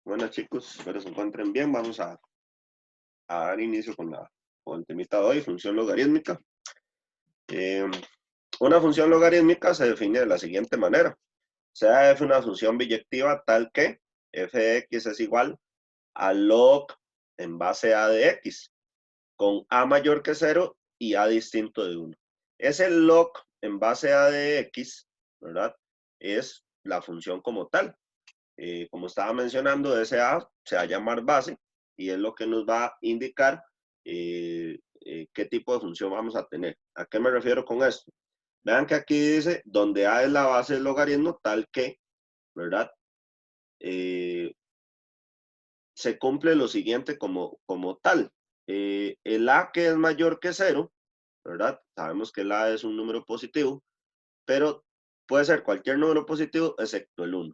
Buenas chicos, espero se encuentren bien. Vamos a dar inicio con el temita de hoy, función logarítmica. Eh, una función logarítmica se define de la siguiente manera. Sea f una función biyectiva tal que f de x es igual a log en base a de x, con a mayor que 0 y a distinto de 1. Ese log en base a de x, ¿verdad? Es la función como tal. Como estaba mencionando, ese a se va a llamar base y es lo que nos va a indicar qué tipo de función vamos a tener. ¿A qué me refiero con esto? Vean que aquí dice donde a es la base del logaritmo tal que, ¿verdad? Eh, se cumple lo siguiente como tal. El a que es mayor que 0, ¿verdad? Sabemos que el a es un número positivo, pero puede ser cualquier número positivo excepto el 1.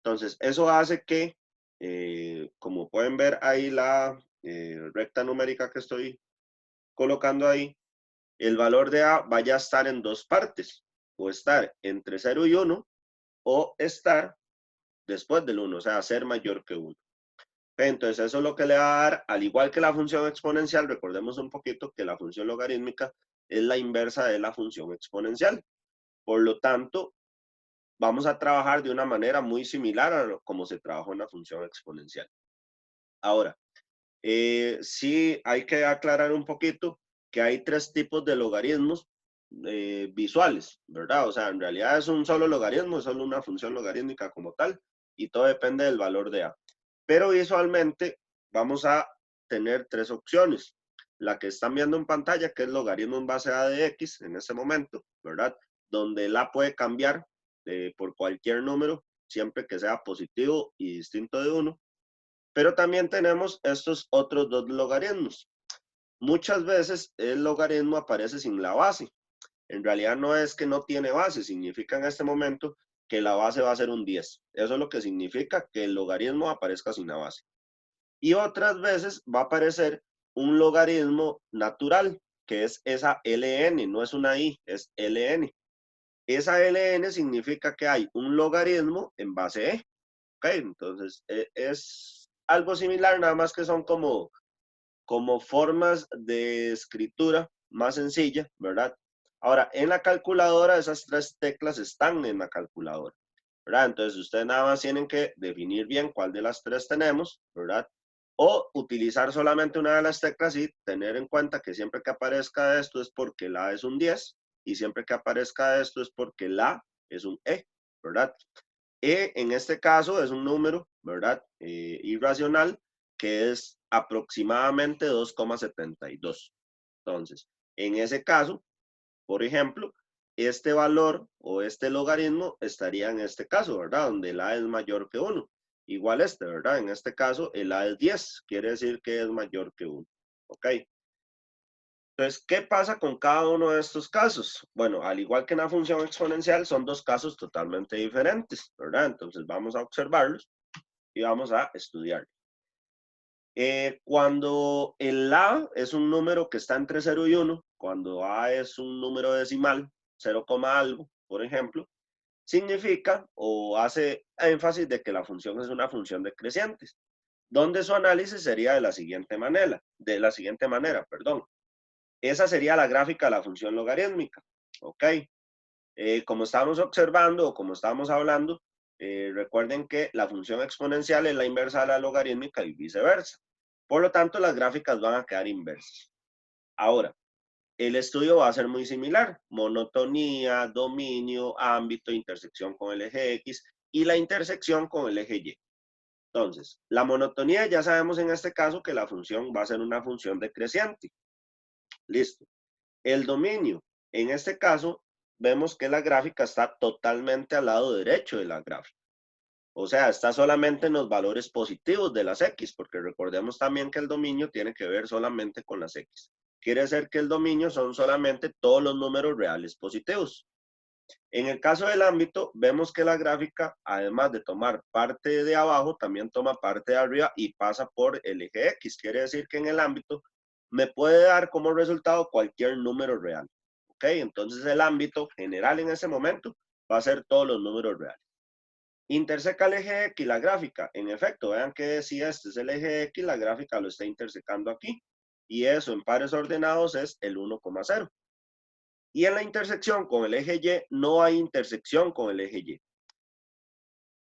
Entonces, eso hace que, como pueden ver ahí la recta numérica que estoy colocando ahí, el valor de A vaya a estar en dos partes, o estar entre 0 y 1, o estar después del 1, o sea, ser mayor que 1. Entonces, eso es lo que le va a dar, al igual que la función exponencial, recordemos un poquito que la función logarítmica es la inversa de la función exponencial. Por lo tanto, vamos a trabajar de una manera muy similar a como se trabajó en la función exponencial. Ahora, sí hay que aclarar un poquito que hay tres tipos de logaritmos visuales, ¿verdad? O sea, en realidad es un solo logaritmo, es solo una función logarítmica como tal, y todo depende del valor de a. Pero visualmente vamos a tener tres opciones. La que están viendo en pantalla, que es logaritmo en base a de x en ese momento, ¿verdad? Donde el a puede cambiar por cualquier número, siempre que sea positivo y distinto de 1. Pero también tenemos estos otros dos logaritmos. Muchas veces el logaritmo aparece sin la base. En realidad no es que no tiene base, significa en este momento que la base va a ser un 10. Eso es lo que significa que el logaritmo aparezca sin la base. Y otras veces va a aparecer un logaritmo natural, que es esa ln, no es una i, es ln. Esa ln significa que hay un logaritmo en base e. Ok, entonces es algo similar, nada más que son como formas de escritura más sencilla, ¿verdad? Ahora, en la calculadora, esas tres teclas están en la calculadora, ¿verdad? Entonces, ustedes nada más tienen que definir bien cuál de las tres tenemos, ¿verdad? O utilizar solamente una de las teclas y tener en cuenta que siempre que aparezca esto es porque la es un 10 y siempre que aparezca esto es porque la es un e, ¿verdad? E en este caso es un número, ¿verdad? Irracional que es aproximadamente 2,72. Entonces, en ese caso, por ejemplo, este valor o este logaritmo estaría en este caso, ¿verdad? Donde el a es mayor que 1. Igual este, ¿verdad? En este caso, el a es 10, quiere decir que es mayor que 1. ¿Ok? Entonces, ¿qué pasa con cada uno de estos casos? Bueno, al igual que en la función exponencial, son dos casos totalmente diferentes, ¿verdad? Entonces, vamos a observarlos y vamos a estudiar. Cuando el A es un número que está entre 0 y 1, cuando A es un número decimal, 0, algo, por ejemplo, significa o hace énfasis de que la función es una función decreciente, donde su análisis sería de la siguiente manera, perdón. Esa sería la gráfica de la función logarítmica, ¿ok? Como estábamos observando o como estábamos hablando, recuerden que la función exponencial es la inversa de la logarítmica y viceversa. Por lo tanto, las gráficas van a quedar inversas. Ahora, el estudio va a ser muy similar. Monotonía, dominio, ámbito, intersección con el eje X y la intersección con el eje Y. Entonces, la monotonía ya sabemos en este caso que la función va a ser una función decreciente. Listo. El dominio, en este caso, vemos que la gráfica está totalmente al lado derecho de la gráfica. O sea, está solamente en los valores positivos de las X, porque recordemos también que el dominio tiene que ver solamente con las X. Quiere decir que el dominio son solamente todos los números reales positivos. En el caso del ámbito, vemos que la gráfica, además de tomar parte de abajo, también toma parte de arriba y pasa por el eje X. Quiere decir que en el ámbito me puede dar como resultado cualquier número real. ¿Ok? Entonces el ámbito general en ese momento va a ser todos los números reales. Interseca el eje X la gráfica. En efecto, vean que si este es el eje X, la gráfica lo está intersecando aquí. Y eso en pares ordenados es el 1,0. Y en la intersección con el eje Y no hay intersección con el eje Y.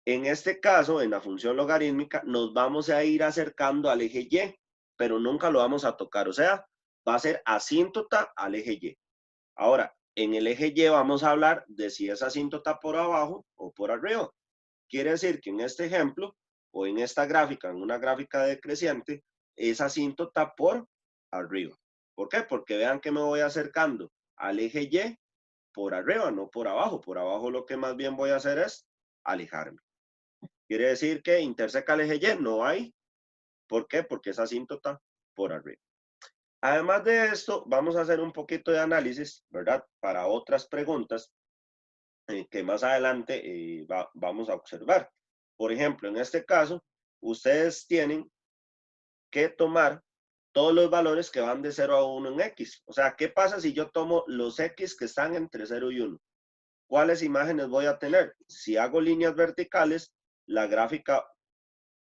En este caso, en la función logarítmica, nos vamos a ir acercando al eje Y, pero nunca lo vamos a tocar. O sea, va a ser asíntota al eje Y. Ahora, en el eje Y vamos a hablar de si es asíntota por abajo o por arriba. Quiere decir que en este ejemplo, o en esta gráfica, en una gráfica decreciente, es asíntota por arriba. ¿Por qué? Porque vean que me voy acercando al eje Y por arriba, no por abajo. Por abajo lo que más bien voy a hacer es alejarme. Quiere decir que interseca el eje Y, no hay. ¿Por qué? Porque es asíntota por arriba. Además de esto, vamos a hacer un poquito de análisis, ¿verdad? Para otras preguntas que más adelante vamos a observar. Por ejemplo, en este caso, ustedes tienen que tomar todos los valores que van de 0 a 1 en X. O sea, ¿qué pasa si yo tomo los X que están entre 0 y 1? ¿Cuáles imágenes voy a tener? Si hago líneas verticales, la gráfica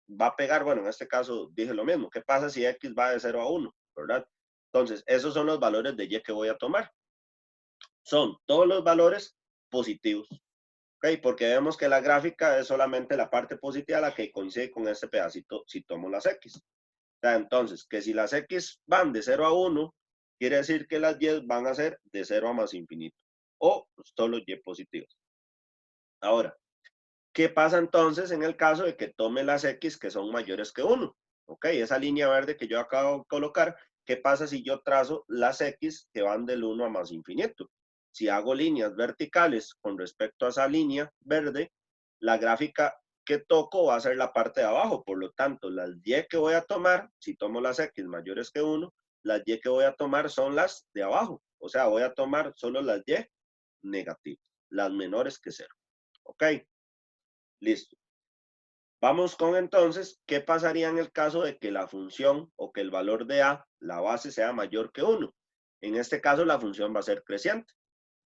va a pegar, bueno, en este caso dije lo mismo. ¿Qué pasa si X va de 0 a 1? ¿Verdad? Entonces, esos son los valores de Y que voy a tomar. Son todos los valores positivos. ¿Ok? Porque vemos que la gráfica es solamente la parte positiva la que coincide con este pedacito si tomo las X. O sea, entonces, que si las X van de 0 a 1, quiere decir que las Y van a ser de 0 a más infinito. O solo Y positivos. Ahora, ¿qué pasa entonces en el caso de que tome las X que son mayores que 1? Ok, esa línea verde que yo acabo de colocar, ¿qué pasa si yo trazo las X que van del 1 a más infinito? Si hago líneas verticales con respecto a esa línea verde, la gráfica que toco va a ser la parte de abajo. Por lo tanto, las Y que voy a tomar, si tomo las X mayores que 1, las Y que voy a tomar son las de abajo. O sea, voy a tomar solo las Y negativas, las menores que 0. ¿Ok? Listo. Vamos con entonces, ¿qué pasaría en el caso de que la función o que el valor de A, la base, sea mayor que 1? En este caso, la función va a ser creciente,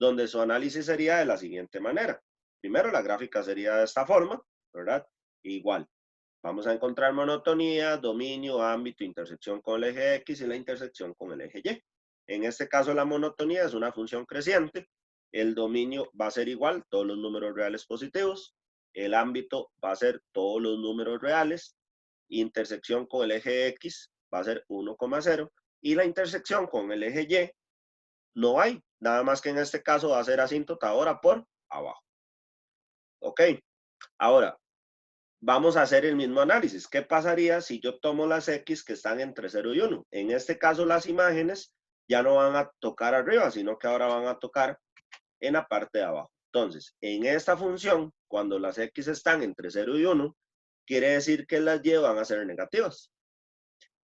donde su análisis sería de la siguiente manera. Primero, la gráfica sería de esta forma, ¿verdad? Igual, vamos a encontrar monotonía, dominio, ámbito, intersección con el eje X y la intersección con el eje Y. En este caso, la monotonía es una función creciente. El dominio va a ser igual, todos los números reales positivos. El ámbito va a ser todos los números reales. Intersección con el eje X va a ser 1,0. Y la intersección con el eje Y no hay. Nada más que en este caso va a ser asíntota ahora por abajo. ¿Ok? Ahora, vamos a hacer el mismo análisis. ¿Qué pasaría si yo tomo las X que están entre 0 y 1? En este caso, las imágenes ya no van a tocar arriba, sino que ahora van a tocar en la parte de abajo. Entonces, en esta función, cuando las X están entre 0 y 1, quiere decir que las Y van a ser negativas.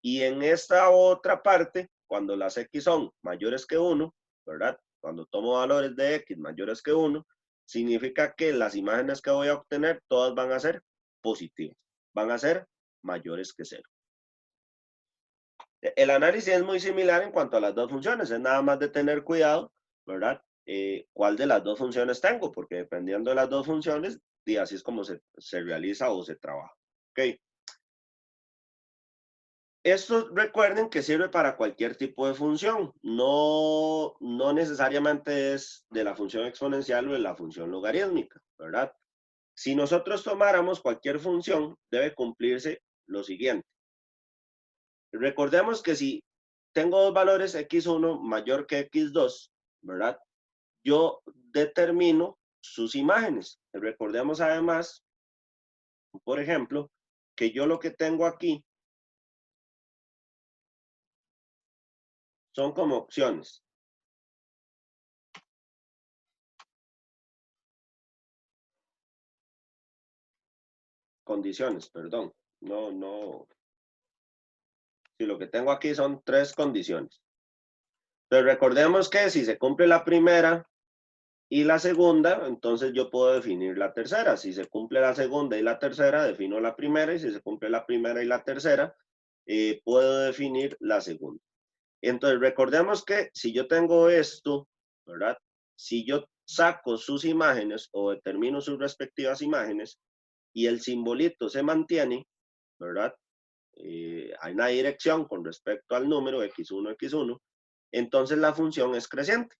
Y en esta otra parte, cuando las X son mayores que 1, ¿verdad? Cuando tomo valores de X mayores que 1, significa que las imágenes que voy a obtener todas van a ser positivas, van a ser mayores que 0. El análisis es muy similar en cuanto a las dos funciones, es nada más de tener cuidado, ¿verdad? ¿Cuál de las dos funciones tengo? Porque dependiendo de las dos funciones, y así es como se realiza o se trabaja. ¿Ok? Esto recuerden que sirve para cualquier tipo de función, no necesariamente es de la función exponencial o de la función logarítmica, ¿verdad? Si nosotros tomáramos cualquier función, debe cumplirse lo siguiente. Recordemos que si tengo dos valores x1 mayor que x2, ¿verdad? Yo determino sus imágenes. Recordemos además, por ejemplo, que yo lo que tengo aquí son como opciones. Condiciones, perdón. No. Si lo que tengo aquí son 3 condiciones. Pero recordemos que si se cumple la primera y la segunda, entonces yo puedo definir la tercera. Si se cumple la segunda y la tercera, defino la primera. Y si se cumple la primera y la tercera, puedo definir la segunda. Entonces, recordemos que si yo tengo esto, ¿verdad? Si yo saco sus imágenes o determino sus respectivas imágenes, y el simbolito se mantiene, ¿verdad? Hay una dirección con respecto al número x1, x1, entonces la función es creciente.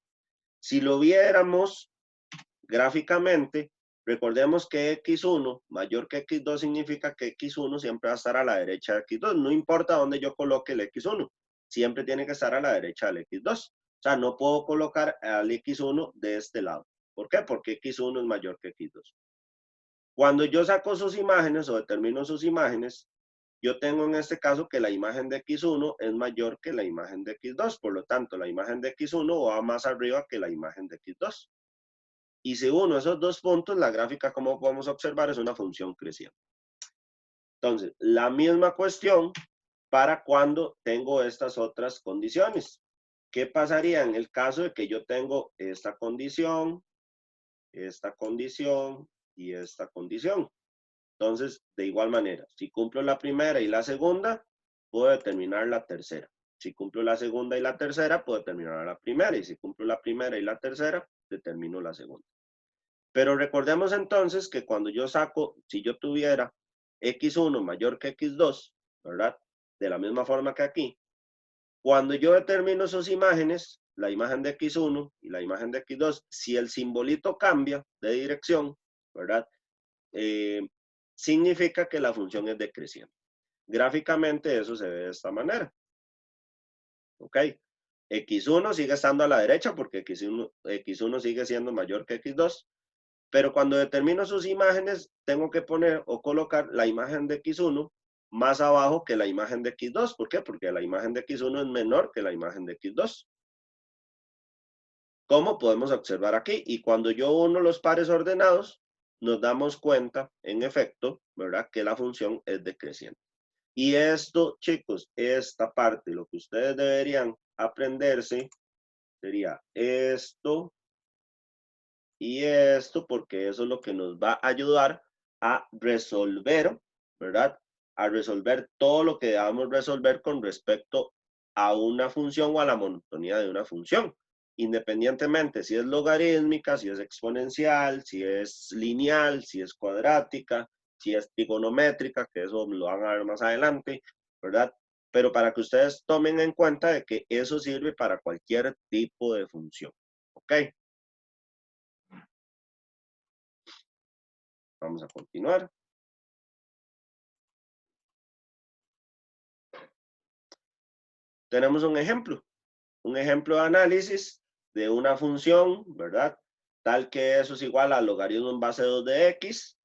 Si lo viéramos gráficamente, recordemos que x1 mayor que x2 significa que x1 siempre va a estar a la derecha de x2, no importa dónde yo coloque el x1, siempre tiene que estar a la derecha del x2. O sea, no puedo colocar al x1 de este lado. ¿Por qué? Porque x1 es mayor que x2. Cuando yo saco sus imágenes o determino sus imágenes, yo tengo en este caso que la imagen de x1 es mayor que la imagen de x2, por lo tanto, la imagen de x1 va más arriba que la imagen de x2. Y si uno esos dos puntos, la gráfica, como podemos observar, es una función creciente. Entonces, la misma cuestión para cuando tengo estas otras condiciones. ¿Qué pasaría en el caso de que yo tengo esta condición y esta condición? Entonces, de igual manera, si cumplo la primera y la segunda, puedo determinar la tercera. Si cumplo la segunda y la tercera, puedo determinar la primera. Y si cumplo la primera y la tercera, determino la segunda. Pero recordemos entonces que cuando yo saco, si yo tuviera x1 mayor que x2, ¿verdad? De la misma forma que aquí, cuando yo determino sus imágenes, la imagen de x1 y la imagen de x2, si el simbolito cambia de dirección, ¿verdad? Significa que la función es decreciente. Gráficamente eso se ve de esta manera. ¿Ok? x1 sigue estando a la derecha porque x1 sigue siendo mayor que x2, pero cuando determino sus imágenes, tengo que poner o colocar la imagen de x1 más abajo que la imagen de x2. ¿Por qué? Porque la imagen de x1 es menor que la imagen de x2. ¿Cómo podemos observar aquí? Y cuando yo uno los pares ordenados, nos damos cuenta, en efecto, ¿verdad? Que la función es decreciente. Y esto, chicos, esta parte, lo que ustedes deberían aprenderse sería esto y esto, porque eso es lo que nos va a ayudar a resolver, ¿verdad? A resolver todo lo que debamos resolver con respecto a una función o a la monotonía de una función. Independientemente si es logarítmica, si es exponencial, si es lineal, si es cuadrática, si es trigonométrica, que eso lo van a ver más adelante, ¿verdad? Pero para que ustedes tomen en cuenta de que eso sirve para cualquier tipo de función, ¿ok? Vamos a continuar. Tenemos un ejemplo de análisis de una función, ¿verdad? Tal que eso es igual al logaritmo en base 2 de x,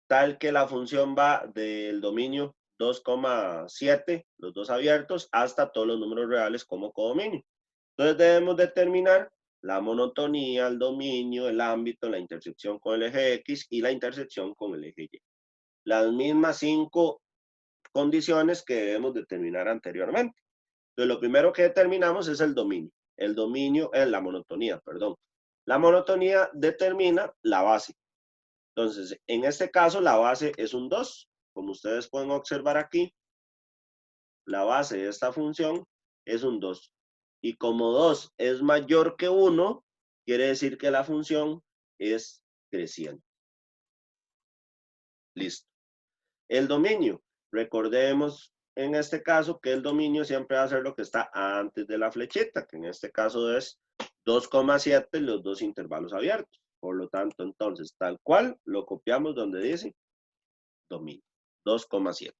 tal que la función va del dominio 2,7, los dos abiertos, hasta todos los números reales como codominio. Entonces debemos determinar la monotonía, el dominio, el ámbito, la intersección con el eje X y la intersección con el eje Y. Las mismas 5 condiciones que debemos determinar anteriormente. Entonces, lo primero que determinamos es el dominio. El dominio es la monotonía, perdón. La monotonía determina la base. Entonces, en este caso, la base es un 2. Como ustedes pueden observar aquí, la base de esta función es un 2. Y como 2 es mayor que 1, quiere decir que la función es creciente. Listo. El dominio. Recordemos en este caso que el dominio siempre va a ser lo que está antes de la flechita, que en este caso es 2,7 los dos intervalos abiertos. Por lo tanto, entonces, tal cual, lo copiamos donde dice dominio, 2,7.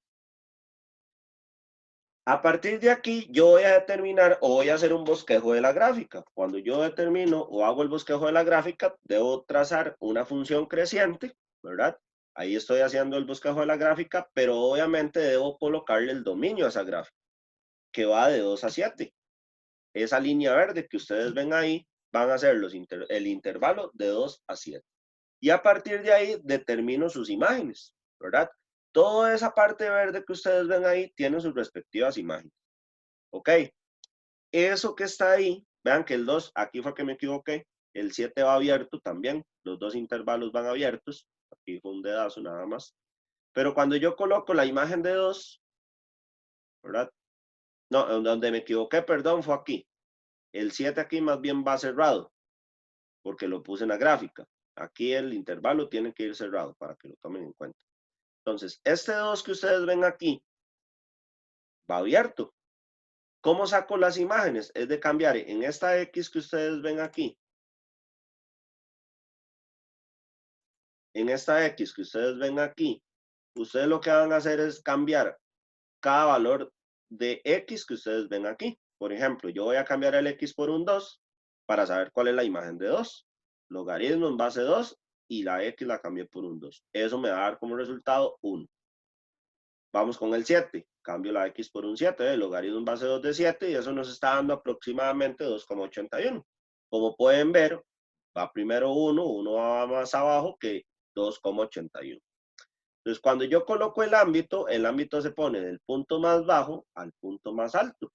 A partir de aquí, yo voy a determinar o voy a hacer un bosquejo de la gráfica. Cuando yo determino o hago el bosquejo de la gráfica, debo trazar una función creciente, ¿verdad? Ahí estoy haciendo el bosquejo de la gráfica, pero obviamente debo colocarle el dominio a esa gráfica, que va de 2 a 7. Esa línea verde que ustedes ven ahí van a ser el intervalo de 2 a 7. Y a partir de ahí determino sus imágenes, ¿verdad? Toda esa parte verde que ustedes ven ahí tiene sus respectivas imágenes. ¿Ok? Eso que está ahí, vean que el 2, aquí fue que me equivoqué, el 7 va abierto también, los dos intervalos van abiertos, aquí fue un dedazo nada más. Pero cuando yo coloco la imagen de 2, ¿verdad? No, donde me equivoqué, perdón, fue aquí. El 7 aquí más bien va cerrado, porque lo puse en la gráfica. Aquí el intervalo tiene que ir cerrado para que lo tomen en cuenta. Entonces, este 2 que ustedes ven aquí va abierto. ¿Cómo saco las imágenes? Es de cambiar en esta X que ustedes ven aquí. En esta X que ustedes ven aquí, ustedes lo que van a hacer es cambiar cada valor de X que ustedes ven aquí. Por ejemplo, yo voy a cambiar el X por un 2 para saber cuál es la imagen de 2. Logaritmo en base 2 y la X la cambié por un 2. Eso me va a dar como resultado 1. Vamos con el 7. Cambio la X por un 7. El logaritmo en base 2 de 7 y eso nos está dando aproximadamente 2,81. Como pueden ver, va primero 1, 1 va más abajo que 2,81. Entonces, cuando yo coloco el ámbito se pone del punto más bajo al punto más alto.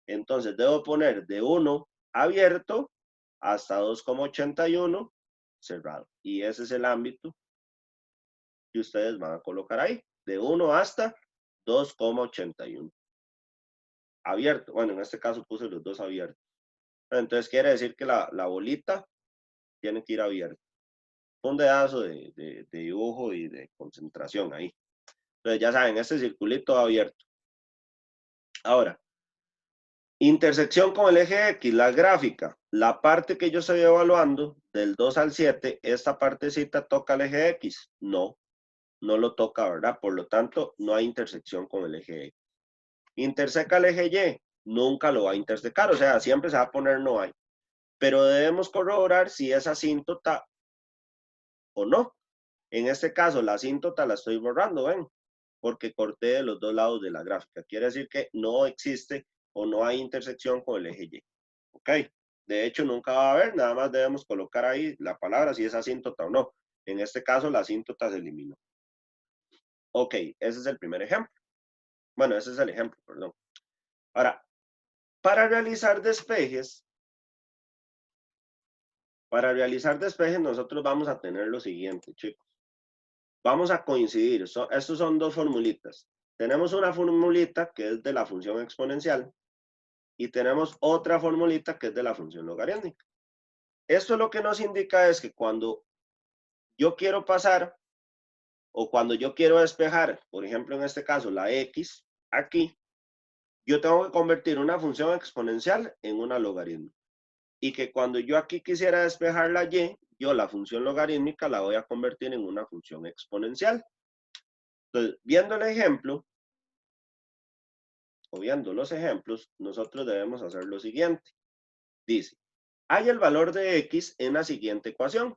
Entonces, debo poner de 1 abierto hasta 2,81 cerrado. Y ese es el ámbito que ustedes van a colocar ahí. De 1 hasta 2,81. Abierto. Bueno, en este caso puse los dos abiertos. Entonces, quiere decir que la bolita tiene que ir abierta. Un dedazo de dibujo y de concentración ahí. Entonces, ya saben, este circulito abierto. Ahora, intersección con el eje X, la gráfica. La parte que yo estoy evaluando, del 2 al 7, esta partecita toca el eje X. No, no lo toca, ¿verdad? Por lo tanto, no hay intersección con el eje X. Interseca el eje Y, nunca lo va a intersecar, o sea, siempre se va a poner no hay. Pero debemos corroborar si es asíntota o no. En este caso, la asíntota la estoy borrando, ¿ven? Porque corté de los dos lados de la gráfica. Quiere decir que no existe o no hay intersección con el eje Y. ¿Ok? De hecho, nunca va a haber, nada más debemos colocar ahí la palabra si es asíntota o no. En este caso, la asíntota se eliminó. Ok, ese es el primer ejemplo. Bueno, ese es el ejemplo, perdón. Ahora, para realizar despejes, nosotros vamos a tener lo siguiente, chicos. Vamos a coincidir. Estos son dos formulitas. Tenemos una formulita que es de la función exponencial y tenemos otra formulita que es de la función logarítmica. Esto lo que nos indica es que cuando yo quiero pasar o cuando yo quiero despejar, por ejemplo, en este caso, la X aquí, yo tengo que convertir una función exponencial en una logaritmo. Y que cuando yo aquí quisiera despejar la Y, yo la función logarítmica la voy a convertir en una función exponencial. Entonces, viendo el ejemplo, o viendo los ejemplos, nosotros debemos hacer lo siguiente. Dice, hay el valor de X en la siguiente ecuación.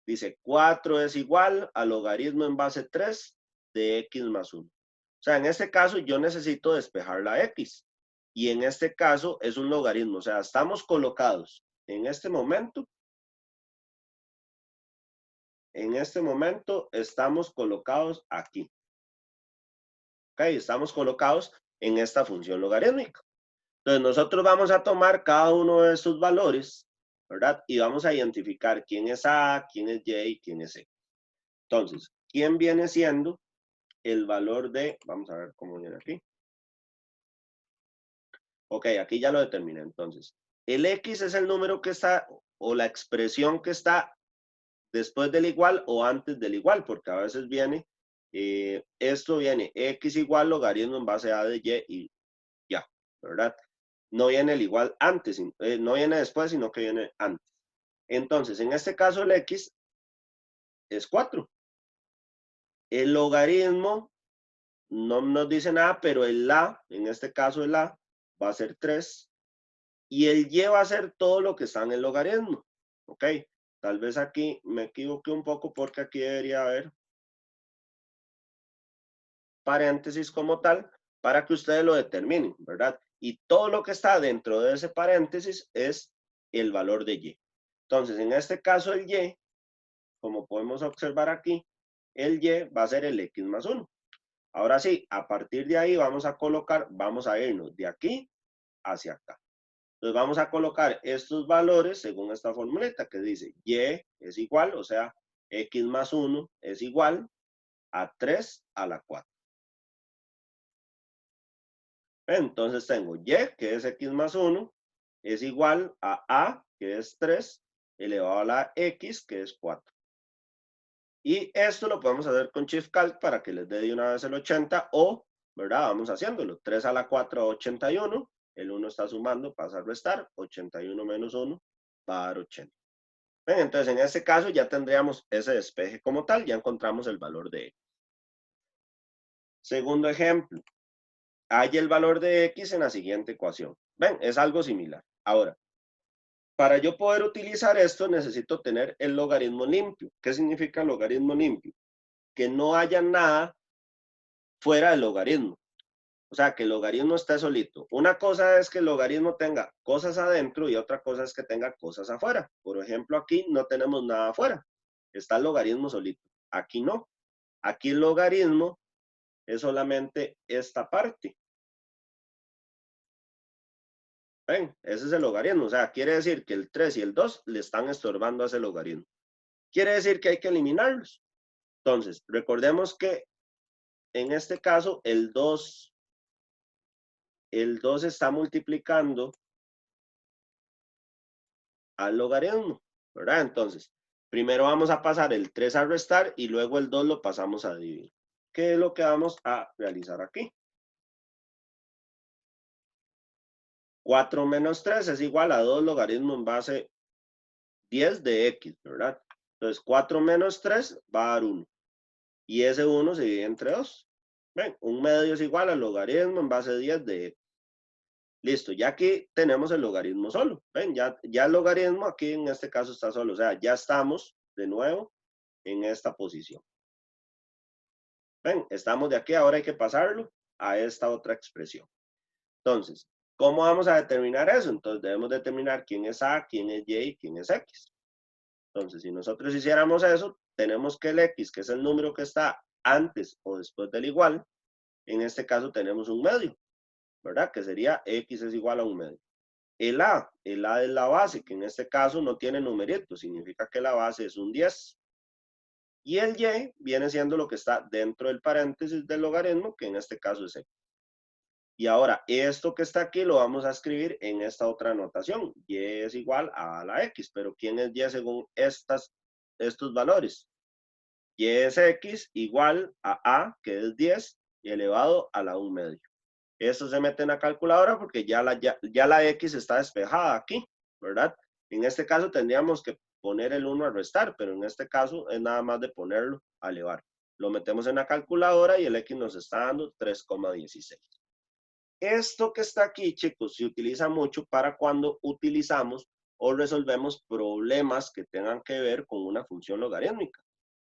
Dice, 4 es igual al logaritmo en base 3 de X más 1. O sea, en este caso yo necesito despejar la X. Y en este caso es un logaritmo. O sea, estamos colocados en este momento estamos colocados aquí. ¿Ok? Estamos colocados en esta función logarítmica. Entonces nosotros vamos a tomar cada uno de estos valores, ¿verdad? Y vamos a identificar quién es A, quién es Y y quién es E. Entonces, ¿quién viene siendo el valor de, vamos a ver cómo viene aquí. Ok, aquí ya lo determiné. Entonces, el X es el número que está, o la expresión que está después del igual o antes del igual, porque a veces viene, esto viene X igual logaritmo en base a de Y y ya, ¿verdad? No viene el igual antes, no viene después, sino que viene antes. Entonces, en este caso el X es 4. El logaritmo no nos dice nada, pero el la, en este caso el la, va a ser 3. Y el y va a ser todo lo que está en el logaritmo. ¿Ok? Tal vez aquí me equivoqué un poco porque aquí debería haber paréntesis como tal para que ustedes lo determinen, ¿verdad? Y todo lo que está dentro de ese paréntesis es el valor de y. Entonces, en este caso el y, como podemos observar aquí, el y va a ser el x más 1. Ahora sí, a partir de ahí vamos a colocar, vamos a irnos de aquí hacia acá. Entonces vamos a colocar estos valores según esta formuleta que dice y es igual, o sea, x más 1 es igual a 3 a la 4. Entonces tengo y, que es x más 1, es igual a, que es 3, elevado a la x, que es 4. Y esto lo podemos hacer con Shift Calc para que les dé de una vez el 80 o, ¿verdad? Vamos haciéndolo. 3 a la 4, 81. El 1 está sumando, pasa a restar. 81 menos 1 va a dar 80. Bien, entonces, en este caso ya tendríamos ese despeje como tal. Ya encontramos el valor de X. Segundo ejemplo. Hay el valor de X en la siguiente ecuación. Ven, es algo similar. Ahora, para yo poder utilizar esto, necesito tener el logaritmo limpio. ¿Qué significa logaritmo limpio? Que no haya nada fuera del logaritmo. O sea, que el logaritmo esté solito. Una cosa es que el logaritmo tenga cosas adentro y otra cosa es que tenga cosas afuera. Por ejemplo, aquí no tenemos nada afuera. Está el logaritmo solito. Aquí no. Aquí el logaritmo es solamente esta parte. ¿Ven? Ese es el logaritmo. O sea, quiere decir que el 3 y el 2 le están estorbando a ese logaritmo. Quiere decir que hay que eliminarlos. Entonces, recordemos que en este caso el 2 está multiplicando al logaritmo, ¿verdad? Entonces, primero vamos a pasar el 3 a restar y luego el 2 lo pasamos a dividir. ¿Qué es lo que vamos a realizar aquí? 4 menos 3 es igual a 2 logaritmos en base 10 de x, ¿verdad? Entonces, 4 menos 3 va a dar 1. Y ese 1 se divide entre 2. Ven, un medio es igual al logaritmo en base 10 de x. Listo, ya aquí tenemos el logaritmo solo. Ven, ya el logaritmo aquí en este caso está solo. O sea, ya estamos de nuevo en esta posición. Ven, estamos de aquí, ahora hay que pasarlo a esta otra expresión. Entonces, ¿cómo vamos a determinar eso? Entonces, debemos determinar quién es A, quién es Y y quién es X. Entonces, si nosotros hiciéramos eso, tenemos que el X, que es el número que está antes o después del igual, en este caso tenemos un medio, ¿verdad? Que sería X es igual a un medio. El A es la base, que en este caso no tiene numerito, significa que la base es un 10. Y el Y viene siendo lo que está dentro del paréntesis del logaritmo, que en este caso es X. Y ahora, esto que está aquí lo vamos a escribir en esta otra notación. Y es igual a la X, pero ¿quién es Y según estos valores? Y es X igual a, que es 10, y elevado a la 1 medio. Eso se mete en la calculadora porque ya la X está despejada aquí, ¿verdad? En este caso tendríamos que poner el 1 a restar, pero en este caso es nada más de ponerlo a elevar. Lo metemos en la calculadora y el X nos está dando 3,16. Esto que está aquí, chicos, se utiliza mucho para cuando utilizamos o resolvemos problemas que tengan que ver con una función logarítmica,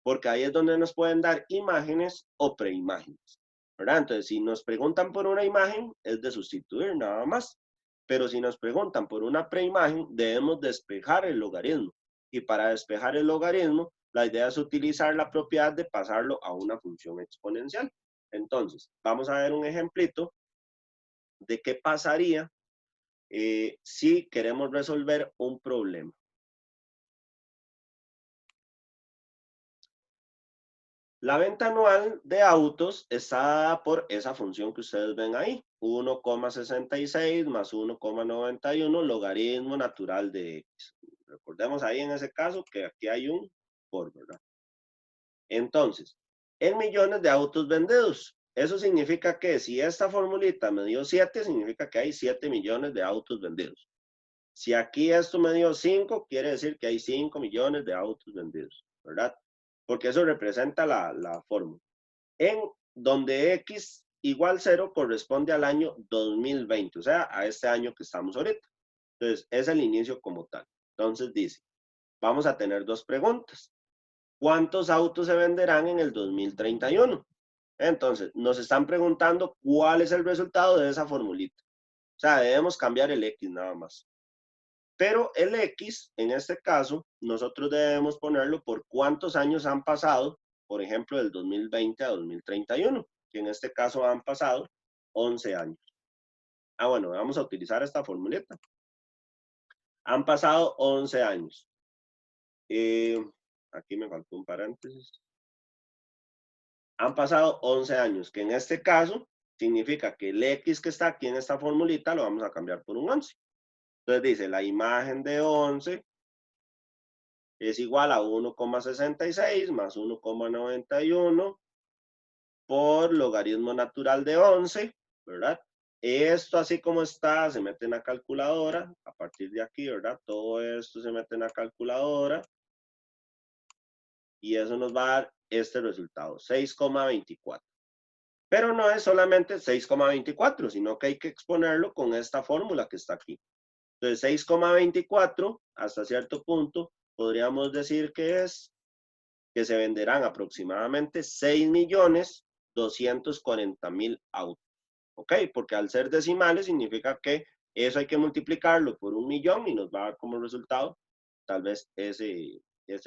porque ahí es donde nos pueden dar imágenes o preimágenes, ¿verdad? Entonces, si nos preguntan por una imagen, es de sustituir nada más, pero si nos preguntan por una preimagen, debemos despejar el logaritmo, y para despejar el logaritmo, la idea es utilizar la propiedad de pasarlo a una función exponencial. Entonces, vamos a ver un ejemplito de qué pasaría si queremos resolver un problema. La venta anual de autos está dada por esa función que ustedes ven ahí, 1,66 más 1,91 logaritmo natural de X. Recordemos ahí en ese caso que aquí hay un por, ¿verdad? Entonces, en millones de autos vendidos. Eso significa que si esta formulita me dio 7, significa que hay 7 millones de autos vendidos. Si aquí esto me dio 5, quiere decir que hay 5 millones de autos vendidos, ¿verdad? Porque eso representa la fórmula. En donde X igual 0 corresponde al año 2020, o sea, a este año que estamos ahorita. Entonces, es el inicio como tal. Entonces dice, vamos a tener dos preguntas. ¿Cuántos autos se venderán en el 2031? Entonces, nos están preguntando cuál es el resultado de esa formulita. O sea, debemos cambiar el X nada más. Pero el X, en este caso, nosotros debemos ponerlo por cuántos años han pasado, por ejemplo, del 2020 a 2031, que en este caso han pasado 11 años. Ah, bueno, vamos a utilizar esta formuleta. Han pasado 11 años. Aquí me faltó un paréntesis. Han pasado 11 años, que en este caso significa que el X que está aquí en esta formulita lo vamos a cambiar por un 11. Entonces dice, la imagen de 11 es igual a 1,66 más 1,91 por logaritmo natural de 11, ¿verdad? Esto así como está, se mete en la calculadora, a partir de aquí, ¿verdad? Todo esto se mete en la calculadora y eso nos va a dar este resultado, 6,24. Pero no es solamente 6,24, sino que hay que exponerlo con esta fórmula que está aquí. Entonces, 6,24 hasta cierto punto podríamos decir que es que se venderán aproximadamente 6.240.000 autos. ¿Ok? Porque al ser decimales significa que eso hay que multiplicarlo por 1.000.000 y nos va a dar como resultado tal vez ese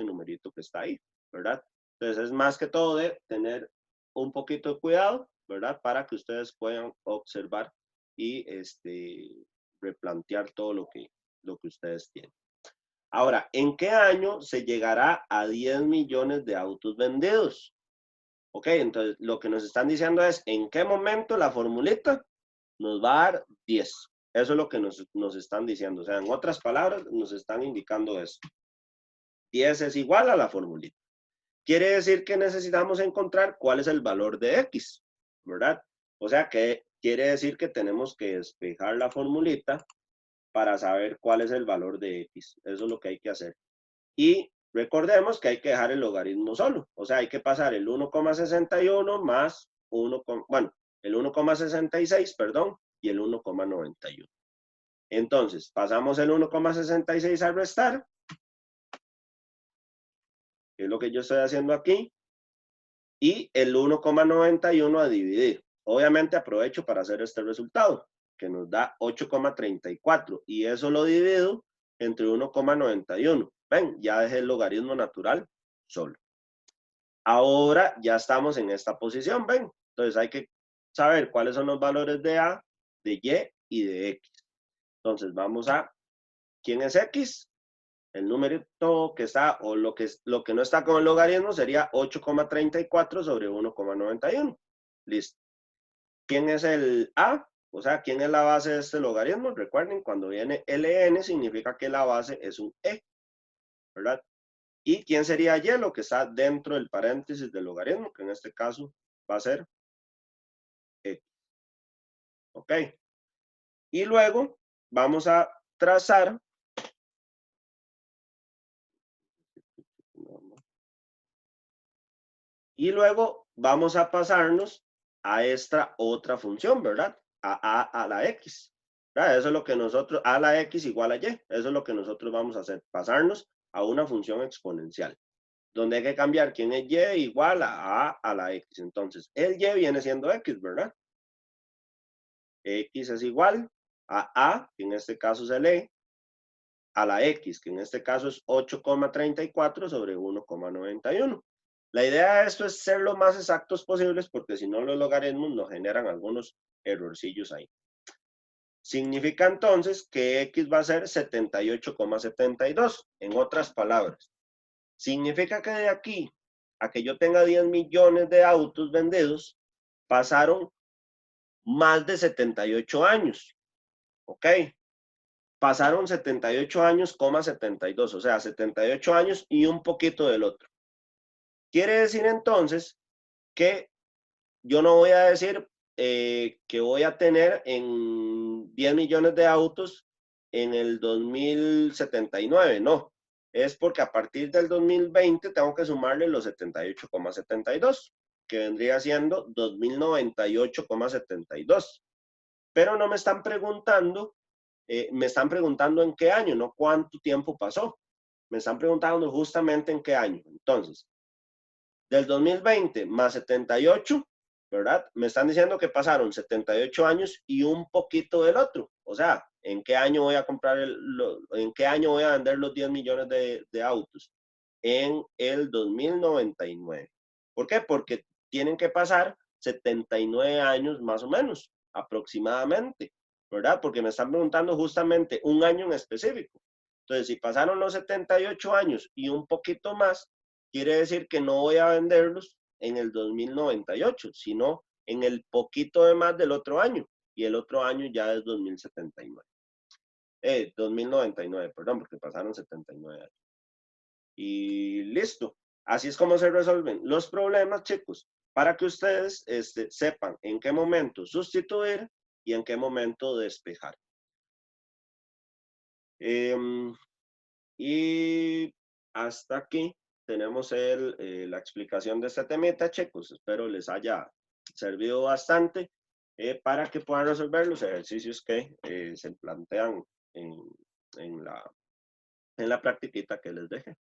numerito que está ahí, ¿verdad? Entonces es más que todo de tener un poquito de cuidado, ¿verdad? Para que ustedes puedan observar y replantear todo lo que ustedes tienen. Ahora, ¿en qué año se llegará a 10 millones de autos vendidos? Ok, entonces lo que nos están diciendo es en qué momento la formulita nos va a dar 10. Eso es lo que nos están diciendo. O sea, en otras palabras, nos están indicando eso. 10 es igual a la formulita. Quiere decir que necesitamos encontrar cuál es el valor de X, ¿verdad? O sea, que quiere decir que tenemos que despejar la formulita para saber cuál es el valor de X. Eso es lo que hay que hacer. Y recordemos que hay que dejar el logaritmo solo. O sea, hay que pasar el 1,61 más 1, bueno, el 1,66, perdón, y el 1,91. Entonces, pasamos el 1,66 al restar, que es lo que yo estoy haciendo aquí, y el 1,91 a dividir. Obviamente aprovecho para hacer este resultado, que nos da 8,34, y eso lo divido entre 1,91. Ven, ya dejé el logaritmo natural solo. Ahora ya estamos en esta posición, ven. Entonces hay que saber cuáles son los valores de A, de Y y de X. Entonces vamos a, ¿quién es X? El número que está, o lo que no está con el logaritmo sería 8,34 sobre 1,91. Listo. ¿Quién es el A? O sea, ¿quién es la base de este logaritmo? Recuerden, cuando viene LN significa que la base es un E, ¿verdad? ¿Y quién sería Y? Lo que está dentro del paréntesis del logaritmo, que en este caso va a ser X. ¿Ok? Y luego vamos a trazar y luego vamos a pasarnos a esta otra función, ¿verdad? A la X. ¿Verdad? Eso es lo que nosotros, a la X igual a Y. Eso es lo que nosotros vamos a hacer, pasarnos a una función exponencial, donde hay que cambiar quién es Y igual a la X. Entonces, el Y viene siendo X, ¿verdad? X es igual a, que en este caso es el E, a la X, que en este caso es 8,34 sobre 1,91. La idea de esto es ser lo más exactos posibles porque si no los logaritmos nos generan algunos errorcillos ahí. Significa entonces que X va a ser 78,72. En otras palabras, significa que de aquí a que yo tenga 10 millones de autos vendidos, pasaron más de 78 años. ¿Ok? Pasaron 78 años, 72, o sea, 78 años y un poquito del otro. Quiere decir entonces que yo no voy a decir que voy a tener en 10 millones de autos en el 2079, no. Es porque a partir del 2020 tengo que sumarle los 78,72, que vendría siendo 2098,72. Pero no me están preguntando en qué año, no cuánto tiempo pasó. Me están preguntando justamente en qué año. Entonces, del 2020 más 78, ¿verdad? Me están diciendo que pasaron 78 años y un poquito del otro. O sea, ¿en qué año voy a comprar en qué año voy a vender los 10 millones de autos? En el 2099. ¿Por qué? Porque tienen que pasar 79 años más o menos, aproximadamente, ¿verdad? Porque me están preguntando justamente un año en específico. Entonces, si pasaron los 78 años y un poquito más, quiere decir que no voy a venderlos en el 2098, sino en el poquito de más del otro año. Y el otro año ya es 2079. 2099, perdón, porque pasaron 79 años. y listo. Así es como se resuelven los problemas, chicos, para que ustedes sepan en qué momento sustituir y en qué momento despejar. Y hasta aquí tenemos la explicación de este temita, chicos. Espero les haya servido bastante para que puedan resolver los ejercicios que se plantean en, en la practiquita que les deje.